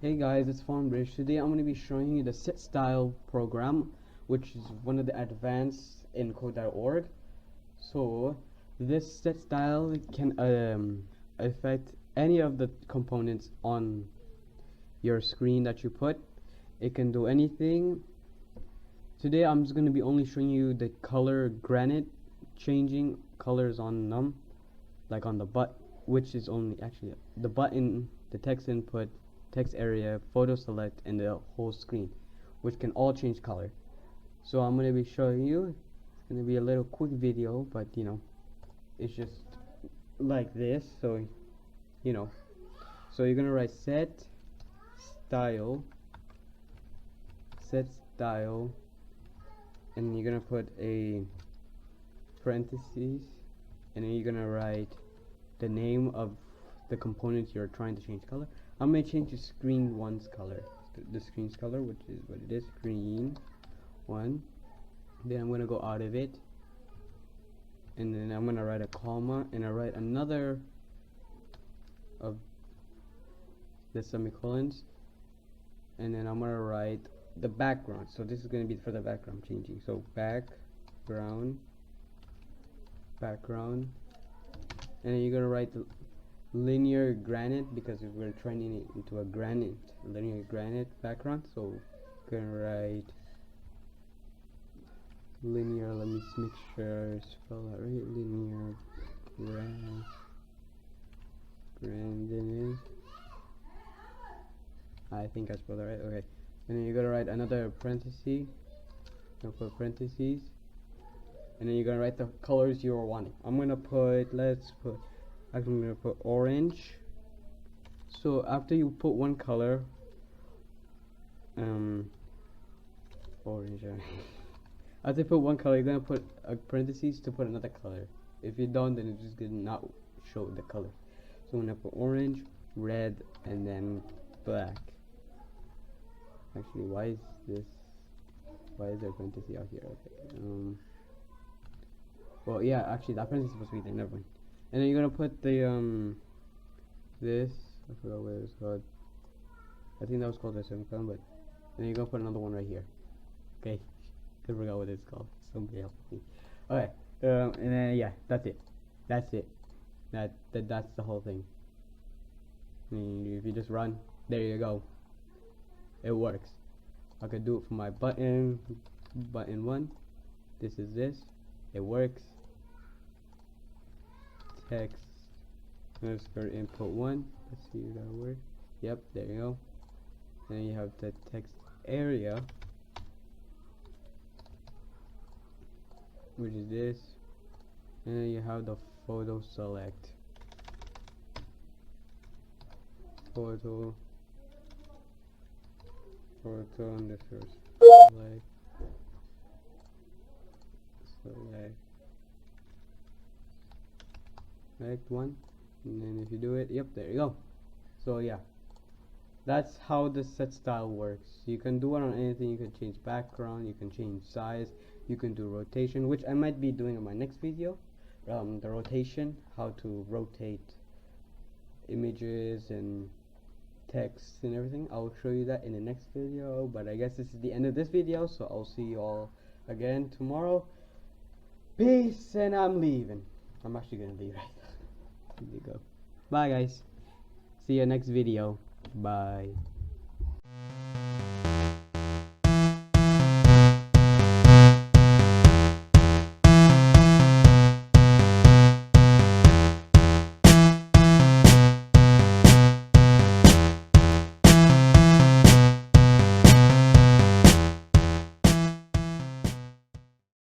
Hey guys, it's Farmbridge. Today I'm going to be showing you the setStyle program, which is one of the advanced in code.org. So this setStyle can affect any of the components on your screen that you put. It can do anything. Today I'm just going to be only showing you the color granite, changing colors on num, like on the butt, which is only actually the button, the text input, text area, photo select, and the whole screen, which can all change color. So I'm going to be showing you. It's going to be a little quick video, but you know, it's just like this. So you know, so you're going to write setStyle, and you're going to put a parentheses, and then you're going to write the name of the components you're trying to change color. I'm going to change the screen one's color, the screen's color, which is what it is, screen one. Then I'm going to go out of it, and then I'm going to write a comma, and I write another of the semicolons, and then I'm going to write the background. So this is going to be for the background changing. So background, and then you're going to write the linear granite, because we're turning it into a linear granite background. So we're gonna write linear, let me make sure I spell that right, linear granite. I think I spelled that right. Okay, and then you're gonna write another parenthesis, and then you're gonna write the colors you're wanting. I'm gonna put, I'm gonna put orange. So after you put one color, orange. After you put one color, you're gonna put a parentheses to put another color. If you don't, then it's just gonna not show the color. So I'm gonna put orange, red, and then black. Actually, why is there a parenthesis out here? Okay. Well, yeah, actually that parenthesis is supposed to be there. Never mind. And then you're gonna put the this, I forgot what it was called. I think that was called a semicolon, but then you're gonna put another one right here. Okay, I forgot what it's called. Somebody help me. Okay, and then yeah, that's it. That's the whole thing. And if you just run, there you go. It works. I could do it for my button one. This is this. It works. Text underscore input one. Let's see if that works. Yep, there you go. And then you have the text area, which is this, and then you have the photo select. Photo underscore select one, and then if you do it, yep, there you go. So yeah, that's how the setStyle works. You can do it on anything. You can change background, you can change size, you can do rotation, which I might be doing in my next video. The rotation, how to rotate images and text and everything. I'll show you that in the next video, but I guess this is the end of this video, so I'll see you all again tomorrow. Peace, and I'm leaving. I'm actually gonna leave right now. There you go. Bye guys. See you next video. Bye.